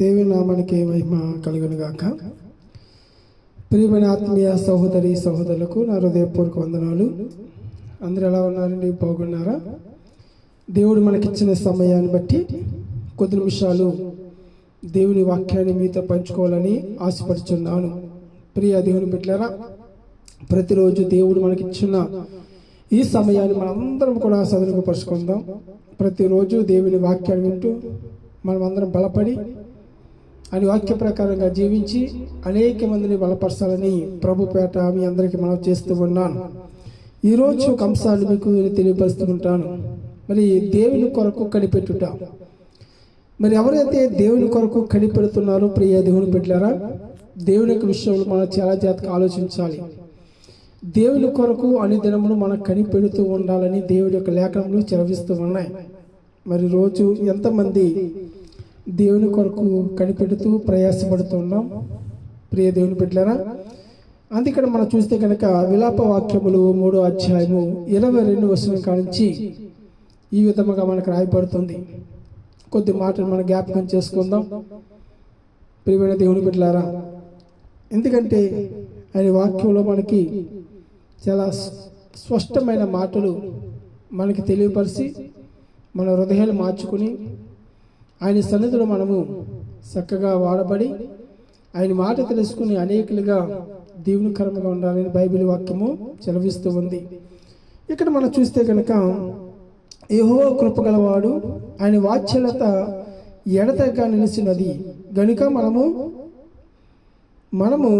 దేవుని నామానికి మహిమ కలుగును గాక. ప్రియమైన ఆత్మీయ సహోదరి సహోదరులకు నా హృదయపూర్వక వందనాలు. అందరూ ఎలా ఉన్నారండి? బాగున్నారా? దేవుడు మనకిచ్చిన సమయాన్ని బట్టి కొద్ది నిమిషాలు దేవుని వాక్యాన్ని మీతో పంచుకోవాలని ఆశపడుచున్నాను. ప్రియ దేవుని బిడ్డలారా, ప్రతిరోజు దేవుడు మనకిచ్చిన ఈ సమయాన్ని మనందరం కూడా సదుపరుచుకుందాం. ప్రతిరోజు దేవుని వాక్యాన్ని వింటూ మనమందరం బలపడి అని వాక్య ప్రకారంగా జీవించి అనేక మందిని బలపరచాలని ప్రభు పేట మీ అందరికీ మనం చేస్తూ ఉన్నాను. ఈరోజు ఒక అంశాన్ని మీకు తెలియపరుస్తూ ఉంటాను. మరి దేవుని కొరకు కనిపెట్టుట. మరి ఎవరైతే దేవుని కొరకు కనిపెడుతున్నారో ప్రియ దేవుని బిడ్డలారా, దేవుని యొక్క విషయంలో మనం చాలా జాగ్రత్తగా ఆలోచించాలి. దేవుని కొరకు అనుదినమును మనం కనిపెడుతూ ఉండాలని దేవుడి యొక్క లేఖనములు చెలవిస్తూ ఉన్నాయి. మరి రోజు ఎంతమంది దేవుని కొరకు కనిపెడుతూ ప్రయాసపడుతూ ఉన్నాం ప్రియ దేవుని బిడ్డలారా? అందుకని మనం చూస్తే కనుక విలాప వాక్యములు 3వ అధ్యాయము 22వ వచనం కానించి ఈ విధముగా మనకు రాయబడుతుంది. కొద్ది మాటలు మనం జ్ఞాపకం చేసుకుందాం ప్రియమైన దేవుని బిడ్డలారా. ఎందుకంటే ఆయన వాక్యంలో మనకి చాలా స్పష్టమైన మాటలు మనకి తెలియపరిచి మన హృదయాలు మార్చుకుని ఆయన సన్నిధిలో మనము చక్కగా వాడబడి ఆయన మాట తెలుసుకుని అనేకులుగా దీవెనకరంగా ఉండాలని బైబిల్ వాక్యము చెలవిస్తూ ఉంది. ఇక్కడ మనం చూస్తే కనుక యెహోవా కృపగలవాడు, ఆయన వాత్సల్యత ఎడతెగక నిలిచినది గనుక మనము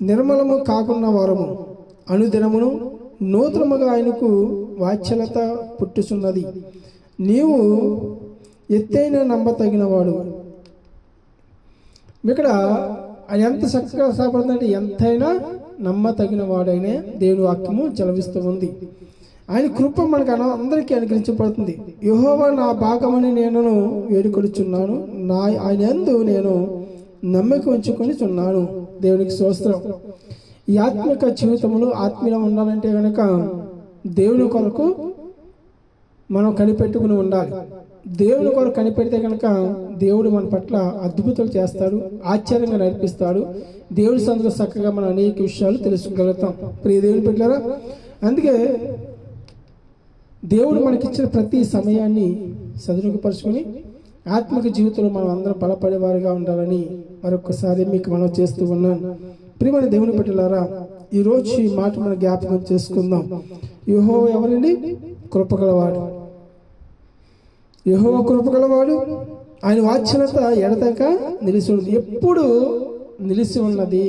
నిర్మలము కాకున్న వారము అనుదినమును నూతనముగా ఆయనకు వాత్సల్యత పుట్టుచున్నది. నీవు ఎత్తైన నమ్మతగినవాడు. ఇక్కడ ఆయన ఎంత చక్కగా సాపడుతుందంటే ఎంతైనా నమ్మతగిన వాడైనా దేవుని వాక్యము చెలవిస్తూ ఉంది. ఆయన కృప మనకు అందరికీ అనుగ్రహించబడుతుంది. యెహోవా నా భాగమని నేను వేడుకొలుచున్నాను, ఆయన యందు నేను నమ్మిక ఉంచుకొని చున్నాను. దేవునికి స్తోత్రం. ఈ ఆత్మిక జీవితంలో ఆత్మీయం ఉండాలంటే కనుక దేవుని కొరకు మనం కనిపెట్టుకుని ఉండాలి. దేవుని కొరకు కనిపెడితే కనుక దేవుడు మన పట్ల అద్భుతాలు చేస్తాడు, ఆశ్చర్యంగా నడిపిస్తాడు. దేవుడి సందులో చక్కగా మనం అనేక విషయాలు తెలుసుకోగలుగుతాం ప్రియ దేవుని బిడ్డలారా. అందుకే దేవుడు మనకిచ్చిన ప్రతి సమయాన్ని సదుపరుచుకొని ఆత్మిక జీవితంలో మనం అందరం బలపడేవారుగా ఉండాలని మరొకసారి మీకు మనం చేస్తూ ఉన్నాను. ప్రియమైన దేవుని బిడ్డలారా, ఈరోజు ఈ మాట మనం జ్ఞాపకం చేసుకుందాం. యెహోవా ఎవరండి? కృపగలవాడు. యెహోవా కృపగలవాడు, ఆయన వాత్సల్యత ఎడతెగక నిలిచి ఉన్నది. ఎప్పుడు నిలిచి ఉన్నది,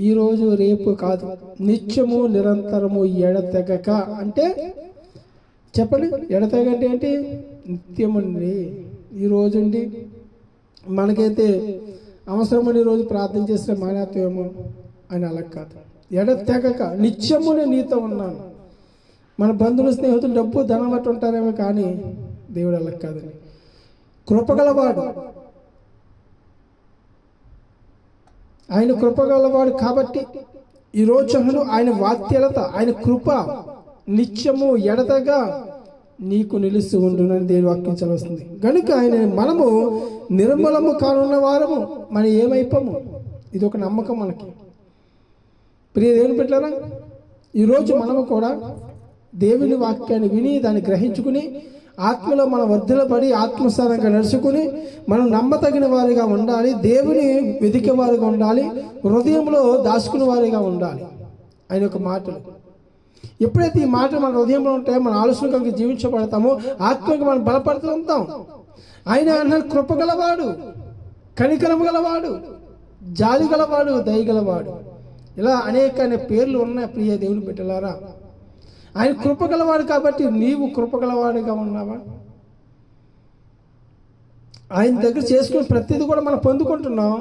ఈరోజు రేపు కాదు, నిత్యము నిరంతరము ఎడతెగక. అంటే చెప్పండి, ఎడతెగక అంటే ఏంటి? నిత్యమండి. ఈరోజు అండి మనకైతే అవసరమని ఈరోజు ప్రార్థన చేస్తే మానేత్వేమో అని అలా కాదు. ఎడతెగక నిత్యము నేను నీతో ఉన్నాను. మన బంధువులు స్నేహితులు డబ్బు ధనం బట్టి ఉంటారేమో, కానీ దేవుడు అలా కాదండి. కృపగలవాడు, ఆయన కృపగలవాడు కాబట్టి ఈరోజు ఆయన వాత్సల్యత, ఆయన కృప నిత్యము ఎడతెగక నీకు నిలిచి ఉండునని దేవుని వాక్యం చదువుతుంది. కనుక మనము నిర్మలము కానున్న వారము మనం ఏమైపోము. ఇది ఒక నమ్మకం మనకి ప్రియ దేవుని బిడ్డలారా. ఈరోజు మనము కూడా దేవుని వాక్యాన్ని విని దాన్ని గ్రహించుకుని ఆత్మలో మనం వర్ధిల్లబడి ఆత్మసారంగా నడుచుకుని మనం నమ్మతగిన వారిగా ఉండాలి, దేవుని వెదికే వారిగా ఉండాలి, హృదయంలో దాచుకునే వారిగా ఉండాలి. ఆయన యొక్క మాటలు ఎప్పుడైతే ఈ మాటలు మన హృదయంలో ఉంటాయో మన ఆలోచన కలిగి జీవించబడతామో ఆత్మకి మనం బలపడుతూ ఉంటాం. ఆయన అన్న కృపగలవాడు, కనికరము గలవాడు, జాలి గలవాడు, దయగలవాడు, ఇలా అనేక పేర్లు ఉన్నాయి ప్రియ దేవుని బిడ్డలారా. ఆయన కృపగలవాడు కాబట్టి నీవు కృపగలవాడుగా ఉన్నావా? ఆయన దగ్గర చేసుకుని ప్రతిదీ కూడా మనం పొందుకుంటున్నాం.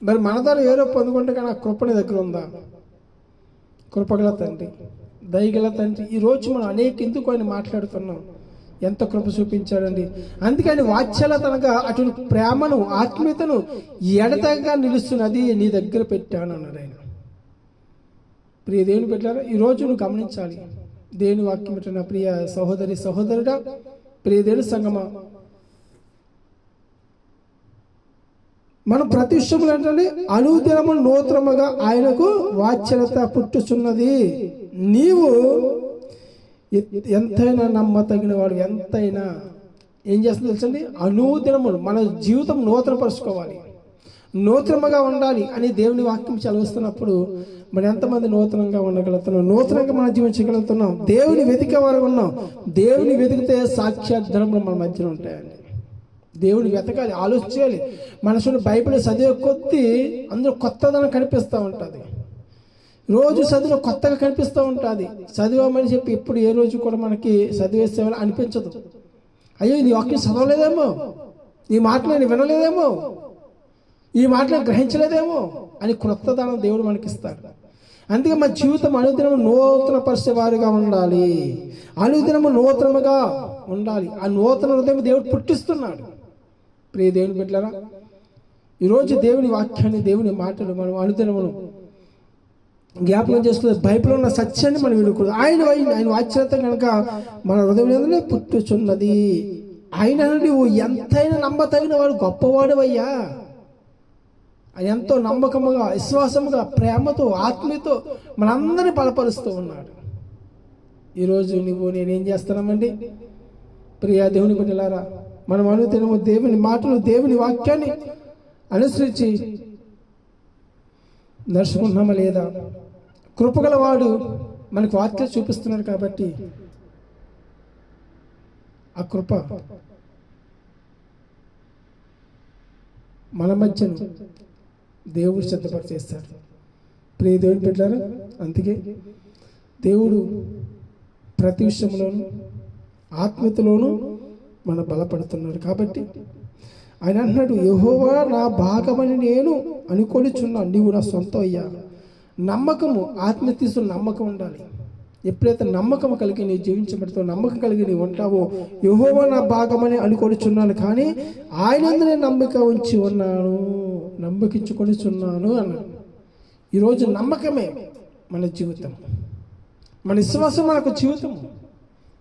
మరి మన ద్వారా ఏదో పొందుకుంటే కానీ ఆ కృపని దగ్గర ఉందా? కృపగల తండ్రి, దయగల తండ్రి. ఈరోజు మనం ఎందుకు ఆయన మాట్లాడుతున్నాం, ఎంత కృప చూపించాడండి. అందుకని వాత్సల్యత అనగా అటువంటి ప్రేమను, ఆత్మీయతను ఎడతెగక నిలుస్తున్నది నీ దగ్గర పెట్టాను అన్నాడు ఆయన. ప్రియ దేవుని బిడ్డలారా, ఈరోజు నువ్వు గమనించాలి. దేవుని వాక్యం పెట్టిన ప్రియ సహోదరి సహోదరుడా, ప్రియ దేవుని సంగమా, మనం ప్రతి విషయంలో ఏంటంటే అనుదినము నూతనముగా ఆయనకు వాత్సల్యత పుట్టుచున్నది. నీవు ఎంతైనా నమ్మతగిన వాడు, ఎంతైనా ఏం చేస్తుంది తెలుసండి, అనుదినము మన జీవితం నూతనపరుచుకోవాలి, నూతనముగా ఉండాలి అని దేవుని వాక్యం చదివిస్తున్నప్పుడు మనం ఎంతమంది నూతనంగా ఉండగలుగుతున్నాం, నూతనంగా మనం జీవించగలుగుతున్నాం, దేవుని వెతికే వారు ఉన్నాం. దేవుని వెతికితే సాక్షాత్ ధనములు మన మధ్యన ఉంటాయండి. దేవుని వెతకాలి, ఆలోచించాలి. మనసుని బైబిల్ చదివే కొద్దీ అందులో కొత్తదనం కనిపిస్తూ ఉంటుంది. రోజు చదువు కొత్తగా కనిపిస్తూ ఉంటుంది. చదివామని చెప్పి ఇప్పుడు ఏ రోజు కూడా మనకి చదివేసేవాళ్ళు అనిపించదు. అయ్యో నీ వాక్యం చదవలేదేమో, ఈ మాటలు నేను వినలేదేమో, ఈ మాటలు గ్రహించలేదేమో అని కొత్తదనం దేవుడు మనకిస్తాడు. అందుకే మన జీవితం అనుదినము నూతన పరిచేవారుగా ఉండాలి, అనుదినము నూతనముగా ఉండాలి. ఆ నూతన హృదయం దేవుడు పుట్టిస్తున్నాడు. ప్రియ దేవుని బిడ్డలారా, ఈరోజు దేవుని వాక్యాన్ని, దేవుని మాటలు మనం అనుదినమును జ్ఞాపకం చేసుకునే బైబిల్లో ఉన్న సత్యాన్ని మనం వినకూడదు. ఆయన వాచ్యత కనుక మన హృదయంలోనే పుట్టుచున్నది. ఆయన నువ్వు ఎంతైనా నమ్మతగిన వాడు, గొప్పవాడవయ్యా. ఎంతో నమ్మకముగా, విశ్వాసముగా, ప్రేమతో, ఆత్మీయతో మనందరినీ బలపరుస్తూ ఉన్నాడు. ఈరోజు నువ్వు నేనేం చేస్తున్నామండి ప్రియా దేవుని బిడ్డలారా, మనం అనుదినము దేవుని మాటలు, దేవుని వాక్యాన్ని అనుసరించి నడుచుకుంటున్నామా లేదా? కృపగలవాడు మనకు వాక్యం చూపిస్తున్నాడు కాబట్టి ఆ కృప మన మధ్యను దేవుడు సిద్ధపరిచేస్తాడు. ప్రియ దేవుని బిడ్డలారా, అందుకే దేవుడు ప్రతి విషయంలోనూ ఆత్మీయతలోనూ మన బలపడుతున్నాడు. కాబట్టి ఆయన అంటున్నాడు, యెహోవా నా భాగమని నేను అనుకొనిచున్నాను, నీవు నా సొంతం అయ్యా. నమ్మకము, ఆత్మీయ తీసుకున్న నమ్మకం ఉండాలి. ఎప్పుడైతే నమ్మకం కలిగి నీ జీవించబడతావు, నమ్మకం కలిగి నీ ఉంటావో, యెహోవా నా భాగమని అనుకొనిచున్నాను, కానీ ఆయన నేను నమ్మక ఉంచి ఉన్నాను, నమ్మకించుకొనిచున్నాను అన్నాడు. ఈరోజు నమ్మకమే మన జీవితం, మన విశ్వాసం మనకు జీవితం.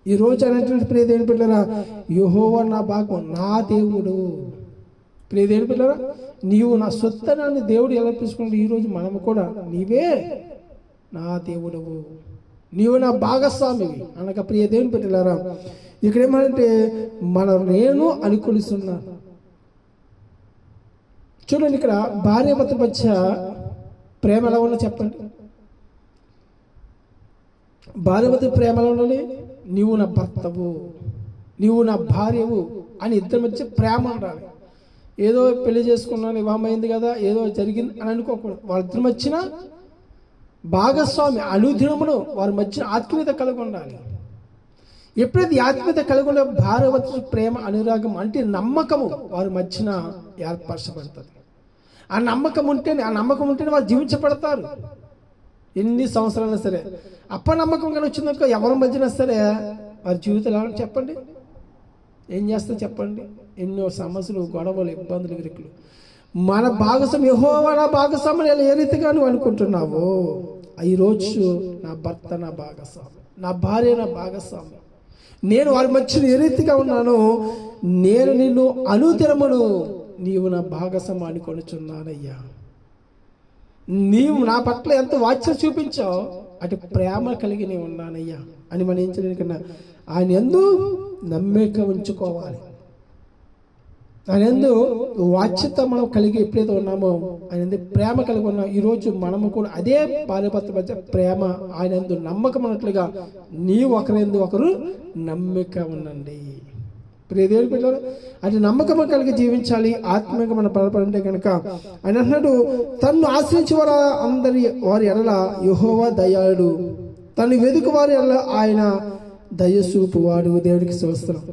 ఈరోజు అనేటువంటి ప్రియ దేవుని బిడ్డలారా, యెహోవా నా భాగం, నా దేవుడు. ప్రియ దేవుని బిడ్డలారా, నీవు నా సొత్తనాన్ని దేవుడు ఎలా తీసుకున్నాడు. ఈరోజు మనము కూడా నీవే నా దేవుడవు, నీవు నా భాగస్వామివి అనగా ప్రియ దేవుని బిడ్డలారా, ఇక్కడ ఏమంటే నేను అనుకూలిస్తున్నాను. చూడండి, ఇక్కడ భార్యాభర్తల మధ్య ప్రేమ ఎలా ఉన్నా చెప్పండి. భార్యాభర్తల ప్రేమ ఎలా ఉండాలి? నీవు నా భర్తవు, నీవు నా భార్యవు అని ఇద్దరి మధ్య ప్రేమ ఉండాలి. ఏదో పెళ్లి చేసుకున్నాను, వివాహం అయింది కదా, ఏదో జరిగింది అని అనుకోకూడదు. వాళ్ళిద్దరి మధ్యన భాగస్వామి, అనుదినమును వారి మధ్యన ఆత్మీయత కలిగి ఉండాలి. ఎప్పుడైతే ఆత్మీయత కలిగి ఉండే భార్యాభర్తల ప్రేమ, అనురాగం అంటే నమ్మకము వారి మధ్యన ఏర్పరచబడుతుంది. ఆ నమ్మకం ఉంటేనే వారు జీవించబడతారు. ఎన్ని సంవత్సరాలైనా సరే అప్పనమ్మకం కానీ వచ్చిందనుకో, ఎవరి మధ్యన సరే వారి జీవితాలు ఎలా చెప్పండి, ఏం చేస్తా చెప్పండి? ఎన్నో సమస్యలు, గొడవలు, ఇబ్బందులు, విరుకులు. మన భాగస్వామి యెహోవా నా భాగస్వామి ఏ రీతిగా నువ్వు అనుకుంటున్నావో, ఈరోజు నా భర్త నా భాగస్వామి, నా భార్య నా భాగస్వామి, నేను వారి మధ్యలో ఏ రీతిగా ఉన్నానో, నేను నిన్ను అనుదినమును నీవు నా భాగస్వామి అనుకొనిచున్నానయ్యా. నీవు నా పట్ల ఎంత వాత్సల్యం చూపించావు, అటు ప్రేమ కలిగి నేను ఉన్నానయ్యా అని మనం ఏం చేయలేని కన్నా ఆయన యందు నమ్మిక ఉంచుకోవాలి. ఆయన యందు వాత్సల్యత మనం కలిగి ఎప్పుడైతే ఉన్నామో, ఆయన యందు ప్రేమ కలిగి ఉన్నాం. ఈరోజు మనము కూడా అదే భార్యాభర్తల మధ్య ప్రేమ, ఆయన యందు నమ్మకం ఉన్నట్లుగా నీవు ఒకరి ఒకరు నమ్మిక ఉండండి. ప్రియ దేవుని పిల్లలు, అది నమ్మకం కలిగి జీవించాలి. ఆత్మీయంగా మన బలపడంటే కనుక ఆయన అన్నాడు, తన్ను ఆశ్రయించి వారి ఎడల యెహోవా దయాళుడు, తను వెదుకు వారి ఎడల ఆయన దయచూపు వాడు. దేవుడికి స్తోత్రం.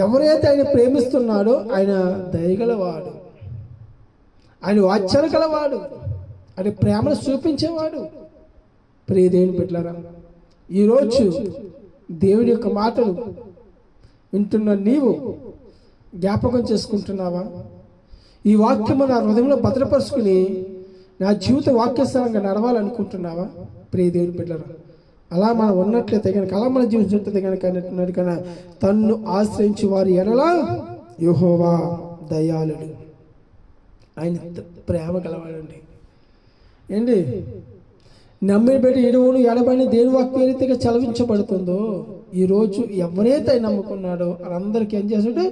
ఎవరైతే ఆయన ప్రేమిస్తున్నాడో ఆయన దయగలవాడు, ఆయన వాత్సల్యం గలవాడు, ఆయన ప్రేమను చూపించేవాడు. ప్రియ దేవుని బిడ్డలారా, ఈరోజు దేవుడి యొక్క మాటలు వింటున్న నీవు జ్ఞాపకం చేసుకుంటున్నావా? ఈ వాక్యము నా హృదయంలో భద్రపరుచుకుని నా జీవిత వాక్యస్థలంగా నడవాలనుకుంటున్నావా? ప్రియ దేవుని బిడ్డలారా, అలా మనం ఉన్నట్లయితే కనుక, అలా మన జీవించినట్లయితే కనుక అంటున్నాడు కన్నా, తన్ను ఆశ్రయించి వారి ఎడల యెహోవా దయాళుడు. ఆయన ప్రేమ గలవాడండి. ఏంటి నమ్మిన బట్టి ఎడువును ఎడబడి దేవుని వాక్యం ఏ రీతిగా చలవించబడుతుందో, ఈరోజు ఎవరైతే ఆయన నమ్ముకున్నాడో వాళ్ళందరికీ ఏం చేశాడు?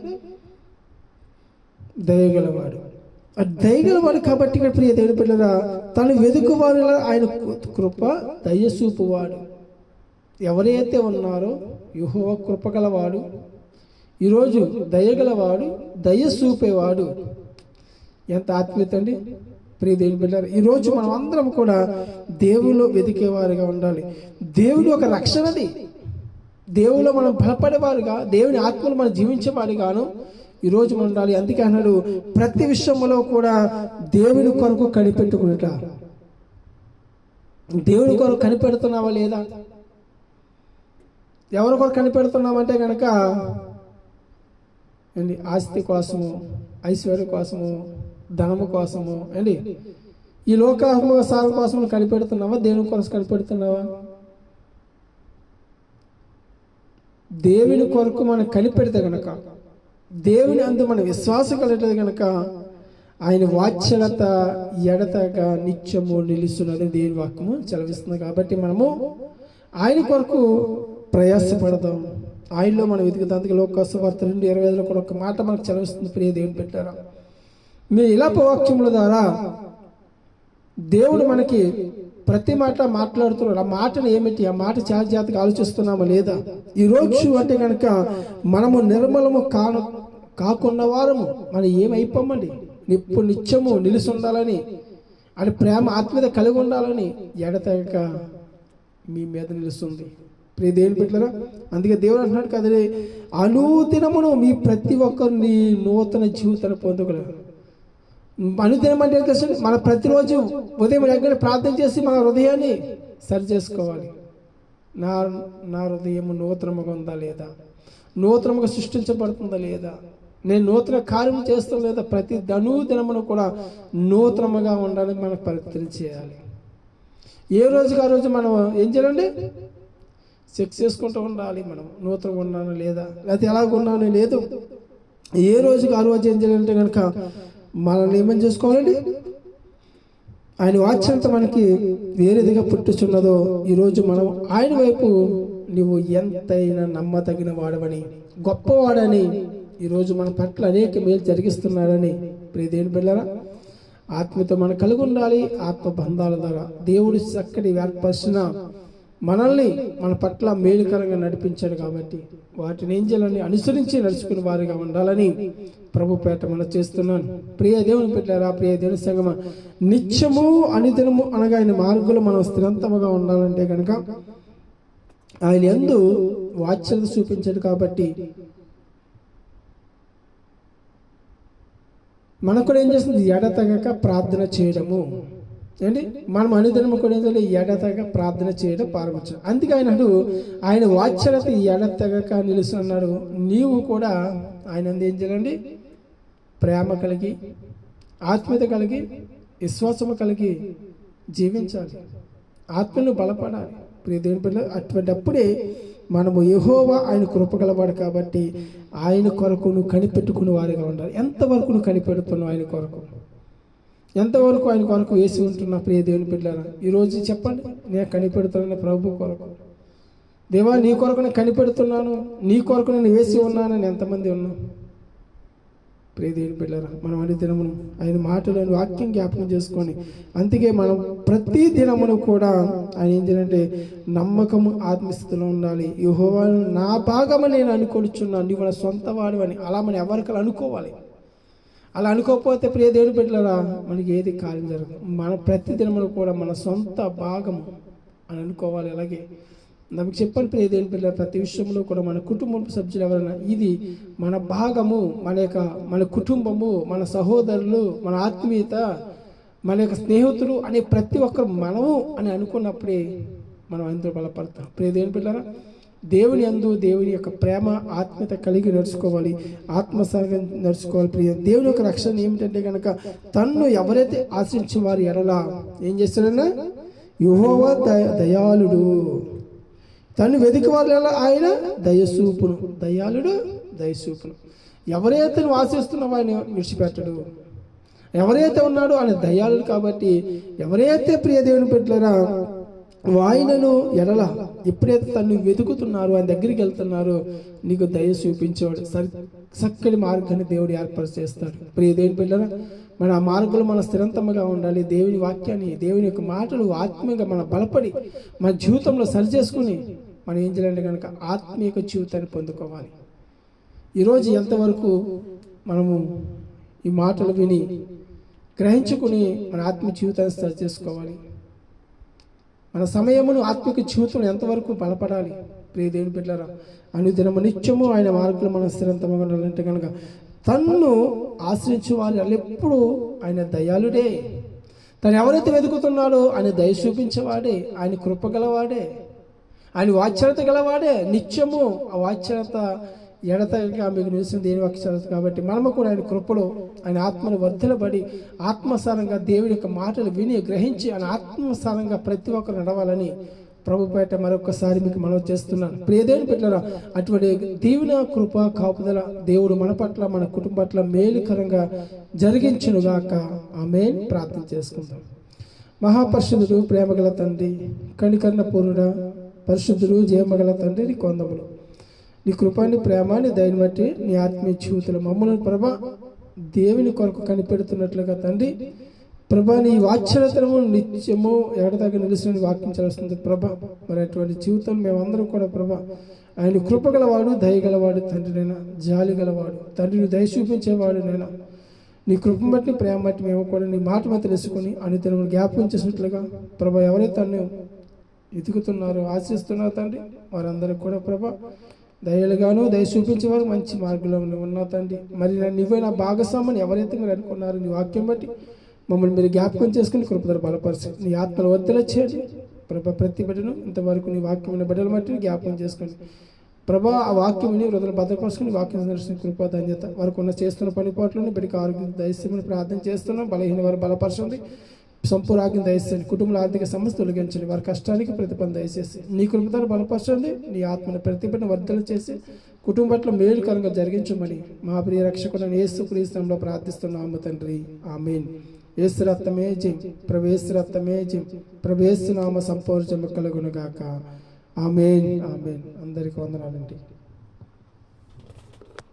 దయగలవాడు. ఆ దయగలవాడు కాబట్టి ఇక్కడ ప్రియ దేవుని పిల్లరా, తను వెతుకువాడు ఆయన కృప దయచూపువాడు. ఎవరైతే ఉన్నారో యెహోవా కృపగలవాడు, ఈరోజు దయగలవాడు, దయ చూపేవాడు. ఎంత ఆత్మీయత అండి ప్రియ దేవుని పిల్లరా. ఈరోజు మనం అందరం కూడా దేవుళ్ళు వెతికేవారుగా ఉండాలి. దేవుడు ఒక రక్షణది. దేవులో మనం బలపడేవారుగా, దేవుని ఆత్మలు మనం జీవించేవారుగాను ఈరోజు మనం ఉండాలి. అందుకే అన్నాడు, ప్రతి విషయంలో కూడా దేవుని కొరకు కనిపెట్టుకునేట. దేవుని కొరకు కనిపెడుతున్నావా లేదా? ఎవరి కొరకు కనిపెడుతున్నామంటే కనుక అండి ఆస్తి కోసము, ఐశ్వర్యం కోసము, ధనము కోసము అండి, ఈ లోకాత్మ సాగు కోసం కనిపెడుతున్నావా? దేవుని కోసం కనిపెడుతున్నావా? దేవుని కొరకు మనం కనిపెడితే గనక, దేవుని అందు మన విశ్వాసం కలిగితే గనక ఆయన వాత్సల్యత ఎడతగా నిత్యము నిలుస్తున్నది దేవుని వాక్యము చదివిస్తుంది. కాబట్టి మనము ఆయన కొరకు ప్రయాసపడదాం, ఆయనలో మనం వెతుకుతాం. అందుకే లోకవార్త 2:25 కూడా ఒక మాట మనకు చదివిస్తుంది. ప్రియ దేవుని పెట్టారా, మీరు ఇలా వాక్యముల ద్వారా దేవుడు మనకి ప్రతి మాట మాట్లాడుతున్నాడు. ఆ మాటను ఏమిటి? ఆ మాట చాలా జాతికి ఆలోచిస్తున్నామా లేదా? ఈరోజు అంటే కనుక మనము నిర్మలము కాకున్న వారము మనం ఏమైపోమండి. ఇప్పుడు నిత్యము నిలిచి ఉండాలని, అని ప్రేమ ఆత్మీయత కలిగి ఉండాలని ఎడతెగక మీ మీద నిలుస్తుంది. ప్రియ దేవుని బిడ్డలారా, అందుకే దేవుడు అంటున్నాడు కదండి, అనుదినమును మీ ప్రతి ఒక్కరిని నూతన జీవితాన్ని పొందగలరు. అనుదినం అంటే తెలుసు, మన ప్రతిరోజు ఉదయం దగ్గర ప్రార్థన చేసి మన హృదయాన్ని సరి చేసుకోవాలి. నా హృదయం నూతనముగా ఉందా లేదా? నూతనముగా సృష్టించబడుతుందా లేదా? నేను నూతన కార్యం చేస్తాను లేదా? ప్రతి అనుదినమును కూడా నూతనముగా ఉండాలని మనం పరిస్థితి చేయాలి. ఏ రోజుకి ఆ రోజు మనం ఏం చేయాలండి? చెక్ చేసుకుంటూ ఉండాలి. మనం నూతనంగా ఉన్నాను లేదా, లేకపోతే ఎలాగ ఉన్నాను లేదు. ఏ రోజుకి ఆ రోజు ఏం చేయాలంటే కనుక మనల్ని ఏమని చేసుకోవాలండి? ఆయన వాత్సల్యత మనకి వేరేదిగా పుట్టుచున్నదో, ఈరోజు మనం ఆయన వైపు నువ్వు ఎంతైనా నమ్మతగిన వాడవని, గొప్పవాడని, ఈరోజు మన పట్ల అనేక మేలు జరిగిస్తున్నాడని ప్రియ దేవుని బిడ్డలారా, ఆత్మతో మనం కలిగి ఉండాలి. ఆత్మ బంధాల ద్వారా దేవుడు చక్కటి ఏర్పరిచిన మనల్ని మన పట్ల మేలుకరంగా నడిపించాడు. కాబట్టి వాటిని ఏం చేయాలని అనుసరించి నడుచుకునే వారిగా ఉండాలని ప్రభు పేట మనం చేస్తున్నాను. ప్రియ దేవుని పెట్టారా, ప్రియ దేవుని సంగమ, నిత్యము అనుదినము అనగా ఆయన మార్గంలో మనం స్థిరంతముగా ఉండాలంటే కనుక ఆయన యందు వాత్సల్యత చూపించాడు. కాబట్టి మనకు కూడా ఏం చేస్తుంది? ఎడతెగక ప్రార్థన చేయడము. ఏంటి? మనం అనుదినము కూడా ఎడతెగక ప్రార్థన చేయడం ప్రారంభించాడు. అందుకే ఆయన వాత్సల్యత ఎడతెగక నిలుస్తున్నాడు. నీవు కూడా ఆయన ఏం చేయాలండి? ప్రేమ కలిగి, ఆత్మీయత కలిగి, విశ్వాసము కలిగి జీవించాలి. ఆత్మను బలపడాలి. ప్రియ దేవుని పిల్లలు, అటువంటి అప్పుడే మనము యెహోవా ఆయన కృపగలవాడు. కాబట్టి ఆయన కొరకు నువ్వు కనిపెట్టుకునే వారిగా ఉండాలి. ఎంతవరకు నువ్వు కనిపెడుతున్నావు ఆయన కొరకు? ఎంతవరకు ఆయన కొరకు వేసి ఉంటున్నా? ప్రియ దేవుని బిడ్డలారా, ఈరోజు చెప్పండి, నేను కనిపెడుతున్నాను ప్రభు కొరకు. దేవా, నీ కొరకు నేను కనిపెడుతున్నాను, నీ కొరకు నేను వేసి ఉన్నానని ఎంతమంది ఉన్నాం? ప్రియ దేవుని బిడ్డలారా, మనం అన్ని దినమును ఆయన మాటలను వాక్యం జ్ఞాపకం చేసుకొని, అందుకే మనం ప్రతి దినమును కూడా ఆయన ఏం చేయాలంటే నమ్మకము ఆత్మస్థితిలో ఉండాలి. యెహోవా నా భాగము నేను అనుకొనిచున్నాను, నీవు నా సొంత వాడు అని. అలా మనం ఎవరికలా అనుకోవాలి. అలా అనుకోకపోతే ప్రియ దేవుని బిడ్డలారా, మనకి ఏది కార్యం జరగదు. మన ప్రతి దినమును కూడా మన సొంత భాగము అని అనుకోవాలి. అలాగే నాకు చెప్పండి ప్రియ దేవుని పిల్లలు, ప్రతి విషయంలో కూడా మన కుటుంబ సభ్యులు ఎవరైనా ఇది మన భాగము, మన కుటుంబము, మన సహోదరులు, మన ఆత్మీయత, మన యొక్క స్నేహితులు అనే ప్రతి ఒక్కరు మనము అని అనుకున్నప్పుడే మనం అందరూ బలపడతాం. ప్రియ దేవుని పిల్లరా, దేవుని యందు దేవుని యొక్క ప్రేమ ఆత్మీయత కలిగి నడుచుకోవాలి, ఆత్మసారంగా నడుచుకోవాలి. ప్రియ దేవుని యొక్క రక్షణ ఏమిటంటే కనుక తన్ను ఎవరైతే ఆశించే వారి ఎడలా ఏం చేస్తాడన్నా? యెహోవా దయాళుడు, తను వెతికి వాళ్ళ ఆయన దయసూపును. దయాళుడు, దయసూపును. ఎవరైతే నువ్వు ఆశిస్తున్నావో ఆయన విడిచిపెట్టడు. ఎవరైతే ఉన్నాడో ఆయన దయాళుడు కాబట్టి ఎవరైతే ప్రియ దేవుని పెట్టారా ఆయనను ఎడల ఎప్పుడైతే తను వెతుకుతున్నారో ఆయన దగ్గరికి వెళ్తున్నారో నీకు దయ చూపించేవాడు చక్కటి మార్గాన్ని దేవుడు ఏర్పాటు చేస్తాడు. ప్రియ దేవుని పిల్లరా, మన ఆ మార్గంలో మన స్థిరంతముగా ఉండాలి. దేవుని వాక్యాన్ని, దేవుని యొక్క మాటలు ఆత్మీయంగా మన బలపడి మన జీవితంలో సరి చేసుకుని మనం ఏం చేయాలంటే కనుక ఆత్మీయ జీవితాన్ని పొందుకోవాలి. ఈరోజు ఎంతవరకు మనము ఈ మాటలు విని గ్రహించుకుని మన ఆత్మీయ జీవితాన్ని సరి చేసుకోవాలి. మన సమయమును ఆత్మిక జీవితంలో ఎంతవరకు బలపడాలి. ప్రియ దేవుని బిడ్డలారా, అనుదినము నిత్యము ఆయన మార్గంలో మనం స్థిరంతముగా ఉండాలంటే కనుక తన్ను ఆశ్రయించే వారు ఎప్పుడు ఆయన దయాళుడే. తను ఎవరైతే వెతుకుతున్నాడో ఆయన దయ చూపించేవాడే, ఆయన కృప గలవాడే, ఆయన వాత్సల్యత గలవాడే. నిత్యము ఆ వాత్సల్యత ఎడతగా మీకు నిలిచిన దేని వాక్యత కాబట్టి మనము కూడా ఆయన కృపలో ఆయన ఆత్మను వర్ధలబడి ఆత్మసారంగా దేవుని యొక్క మాటలు విని గ్రహించి ఆయన ఆత్మసారంగా ప్రతి ఒక్కరు నడవాలని ప్రభుపేట మరొకసారి మీకు మనవి చేస్తున్నాను. ప్రియదేవుని పెట్టారా, అటువంటి దీవెన కృప కాపుదల దేవుడు మన పట్ల మన కుటుంబం పట్ల మేలుకరంగా జరిగించునుగాక. ఆమేన్. ప్రార్థన చేసుకుందాం. మహాపరిశుద్ధుడు, ప్రేమగల తండ్రి, కనికరణ పూర్ణుడ, పరిశుద్ధుడు, జయమగల తండ్రి, నీ కొందములు, నీ కృపాన్ని, ప్రేమాన్ని దయని బట్టి నీ ఆత్మీయ జీవితంలో మమ్మల్ని ప్రభా దేవుని కొరకు కనిపెడుతున్నట్లుగా తండ్రి ప్రభా నీ వాత్సల్యతను నిత్యము ఎడదాకా నిలిచిన వాక్యం చేస్తుంది ప్రభా. మరి అటువంటి జీవితం మేమందరం కూడా ప్రభా ఆయన కృపగలవాడు, దయగలవాడు తండ్రి, నైనా జాలి గలవాడు తండ్రిని దయ చూపించేవాడు నైనా. నీ కృపను బట్టి, ప్రేమ బట్టి మేము కూడా నీ మాట మీద తెలుసుకొని అనుదినము జ్ఞాపకం చేసినట్లుగా ప్రభా ఎవరైతే తను ఎదుగుతున్నారో ఆశిస్తున్నారో తండ్రి వారందరూ కూడా ప్రభా దయలుగాను దయ చూపించేవారు మంచి మార్గంలో ఉన్నా తండ్రి. మరి నువ్వే నా భాగస్వామిని ఎవరైతే మీరు అనుకున్నారో నీ వాక్యం బట్టి మమ్మల్ని మీరు జ్ఞాపకం చేసుకుని కృపధర బలపరిచి నీ ఆత్మను ఒత్తిడి చేయండి ప్రభా. ప్రతి బిడ్డను ఇంతవరకు నీ వాక్యం బిడ్డల బట్టి జ్ఞాపకం చేసుకోండి ప్రభా. ఆ వాక్యం హృదయలు భద్రపరుచుకుని వాక్యం దర్శన కృపా ధన్యత వారికి ఉన్న చేస్తున్న పనిపాట్లను బిడ్డకి ఆరోగ్యం దయచేయమని ప్రార్థన చేస్తున్నాం. బలహీన వారు బలపరచండి, సంపూర్ణ ఆజ్ఞ దయచేయండి, కుటుంబంలో ఆర్థిక సమస్య తొలగించండి, వారి కష్టానికి ప్రతిపంద దయచేసి నీ కృపతో బలపరచండి. నీ ఆత్మను ప్రతిభను వర్ధలు చేసి కుటుంబం పట్ల మేలుకరంగా జరిగించమని మా ప్రియ రక్షకుడు యేసు క్రీస్తులో ప్రార్థిస్తున్నాము తండ్రి. ఆమేన్. యేసు రక్తమే జయం, ప్రవేశ రక్తమే జయం, ప్రవేశ నామ సంపూర్ణ కలుగునుగాక. ఆమేన్. ఆమేన్. అందరికీ వందనాలండి.